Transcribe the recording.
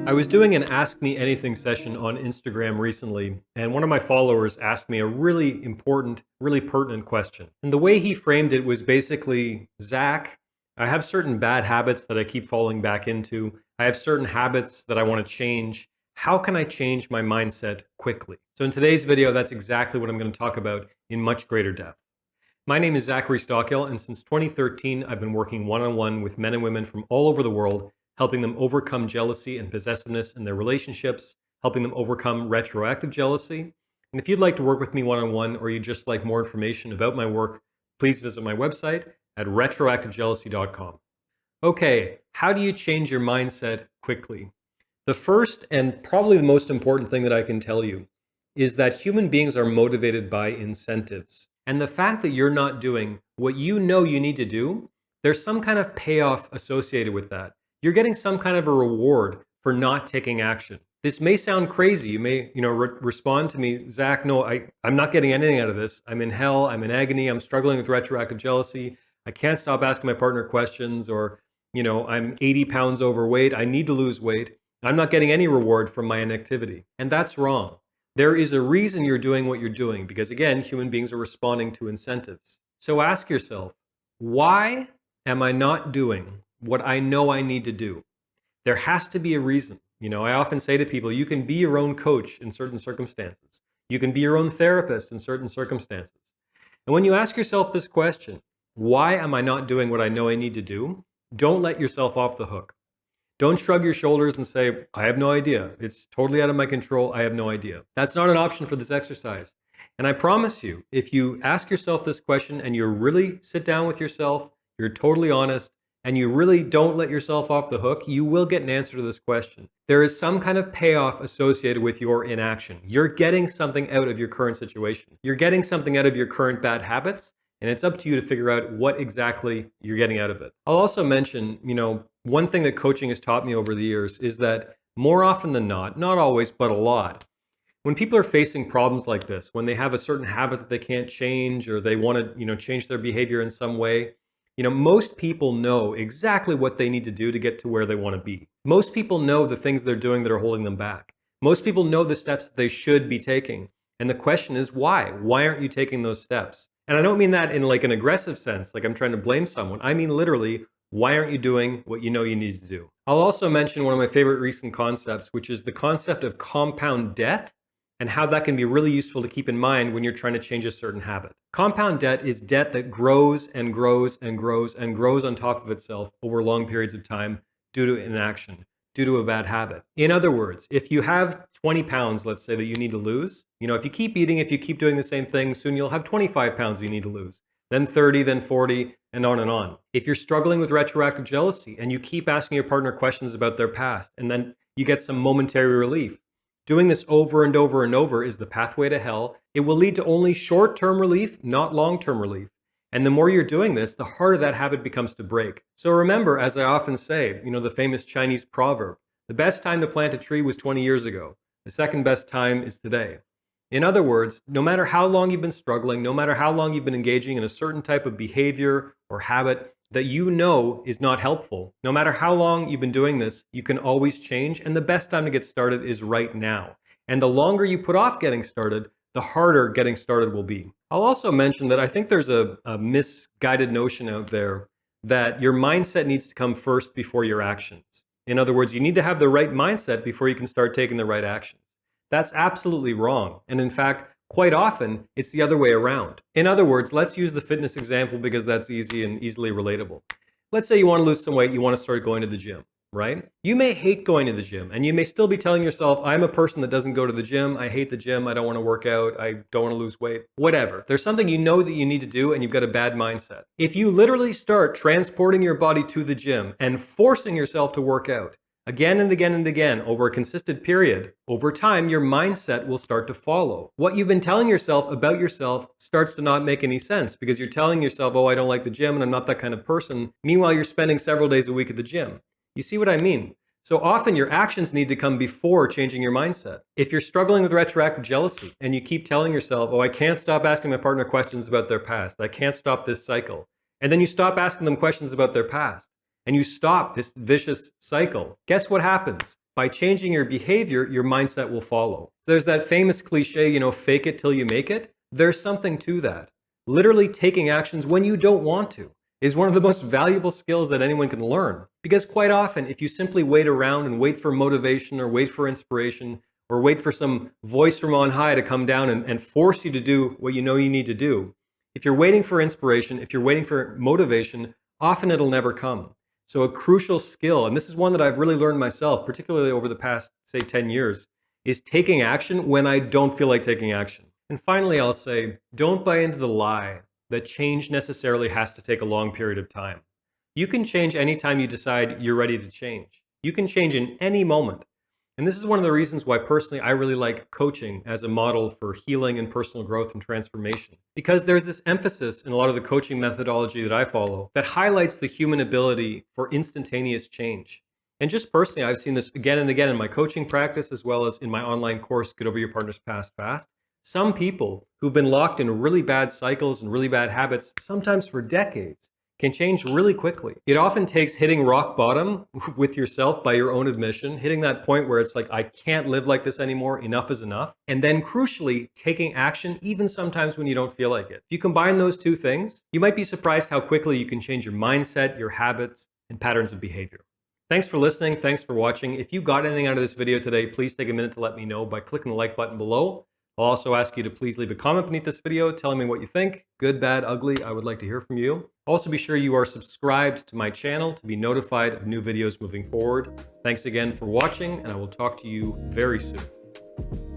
I was doing an Ask Me Anything session on Instagram recently, and one of my followers asked me a really important, really pertinent question. And the way he framed it was basically, Zach, I have certain bad habits that I keep falling back into. I have certain habits that I want to change. How can I change my mindset quickly? So in today's video, that's exactly what I'm going to talk about in much greater depth. My name is Zachary Stockill, and since 2013, I've been working one-on-one with men and women from all over the world, helping them overcome jealousy and possessiveness in their relationships, helping them overcome retroactive jealousy. And if you'd like to work with me one-on-one, or you'd just like more information about my work, please visit my website at retroactivejealousy.com. Okay, how do you change your mindset quickly? The first and probably the most important thing that I can tell you is that human beings are motivated by incentives. And the fact that you're not doing what you know you need to do, there's some kind of payoff associated with that. You're getting some kind of a reward for not taking action. This may sound crazy. You may, respond to me, Zach, no, I'm not getting anything out of this. I'm in hell. I'm in agony. I'm struggling with retroactive jealousy. I can't stop asking my partner questions, or, I'm 80 pounds overweight. I need to lose weight. I'm not getting any reward from my inactivity. And that's wrong. There is a reason you're doing what you're doing, because again, human beings are responding to incentives. So ask yourself, why am I not doing what I know I need to do? There has to be a reason. I often say to people, you can be your own coach in certain circumstances. You can be your own therapist in certain circumstances. And when you ask yourself this question, why am I not doing what I know I need to do? Don't let yourself off the hook. Don't shrug your shoulders and say, I have no idea. It's totally out of my control. I have no idea. That's not an option for this exercise. And I promise you, if you ask yourself this question and you really sit down with yourself, you're totally honest, and you really don't let yourself off the hook, you will get an answer to this question. There is some kind of payoff associated with your inaction. You're getting something out of your current situation. You're getting something out of your current bad habits, and it's up to you to figure out what exactly you're getting out of it. I'll also mention, one thing that coaching has taught me over the years is that more often than not always, but a lot, when people are facing problems like this, when they have a certain habit that they can't change, or they want to, change their behavior in some way, most people know exactly what they need to do to get to where they want to be. Most people know the things they're doing that are holding them back. Most people know the steps that they should be taking. And the question is why? Why aren't you taking those steps? And I don't mean that in like an aggressive sense, like I'm trying to blame someone. I mean literally, why aren't you doing what you know you need to do? I'll also mention one of my favorite recent concepts, which is the concept of compound debt, and how that can be really useful to keep in mind when you're trying to change a certain habit. Compound debt is debt that grows and grows and grows and grows on top of itself over long periods of time due to inaction, due to a bad habit. In other words, if you have 20 pounds, let's say, that you need to lose, if you keep eating, if you keep doing the same thing, soon you'll have 25 pounds you need to lose, then 30, then 40, and on and on. If you're struggling with retroactive jealousy and you keep asking your partner questions about their past, and then you get some momentary relief, doing this over and over and over is the pathway to hell. It will lead to only short-term relief, not long-term relief. And the more you're doing this, the harder that habit becomes to break. So remember, as I often say, the famous Chinese proverb, the best time to plant a tree was 20 years ago. The second best time is today. In other words, no matter how long you've been struggling, no matter how long you've been engaging in a certain type of behavior or habit that you know is not helpful, no matter how long you've been doing this, you can always change, and the best time to get started is right now. And the longer you put off getting started, the harder getting started will be. I'll also mention that I think there's a misguided notion out there that your mindset needs to come first before your actions. In other words, you need to have the right mindset before you can start taking the right actions. That's absolutely wrong. And in fact, quite often, it's the other way around. In other words, let's use the fitness example because that's easy and easily relatable. Let's say you want to lose some weight, you want to start going to the gym, right? You may hate going to the gym, and you may still be telling yourself, I'm a person that doesn't go to the gym, I hate the gym, I don't want to work out, I don't want to lose weight, whatever. There's something you know that you need to do, and you've got a bad mindset. If you literally start transporting your body to the gym and forcing yourself to work out, again and again and again, over a consistent period, over time, your mindset will start to follow. What you've been telling yourself about yourself starts to not make any sense because you're telling yourself, oh, I don't like the gym and I'm not that kind of person. Meanwhile, you're spending several days a week at the gym. You see what I mean? So often your actions need to come before changing your mindset. If you're struggling with retroactive jealousy and you keep telling yourself, oh, I can't stop asking my partner questions about their past. I can't stop this cycle. And then you stop asking them questions about their past, and you stop this vicious cycle, guess what happens? by changing your behavior, your mindset will follow. So there's that famous cliche, fake it till you make it. There's something to that. Literally taking actions when you don't want to is one of the most valuable skills that anyone can learn. Because quite often, if you simply wait around and wait for motivation or wait for inspiration or wait for some voice from on high to come down and force you to do what you know you need to do, if you're waiting for inspiration, if you're waiting for motivation, often it'll never come. So a crucial skill, and this is one that I've really learned myself, particularly over the past, say, 10 years, is taking action when I don't feel like taking action. And finally, I'll say, don't buy into the lie that change necessarily has to take a long period of time. You can change anytime you decide you're ready to change. You can change in any moment. And this is one of the reasons why personally I really like coaching as a model for healing and personal growth and transformation. Because there's this emphasis in a lot of the coaching methodology that I follow that highlights the human ability for instantaneous change. And just personally, I've seen this again and again in my coaching practice as well as in my online course, Get Over Your Partner's Past Fast. Some people who've been locked in really bad cycles and really bad habits, sometimes for decades, can change really quickly. It often takes hitting rock bottom with yourself by your own admission, hitting that point where it's like, I can't live like this anymore, enough is enough. And then crucially, taking action, even sometimes when you don't feel like it. If you combine those two things, you might be surprised how quickly you can change your mindset, your habits, and patterns of behavior. Thanks for listening. Thanks for watching. If you got anything out of this video today, please take a minute to let me know by clicking the like button below. I'll also ask you to please leave a comment beneath this video telling me what you think. Good, bad, ugly. I would like to hear from you. Also be sure you are subscribed to my channel to be notified of new videos moving forward. Thanks again for watching, and I will talk to you very soon.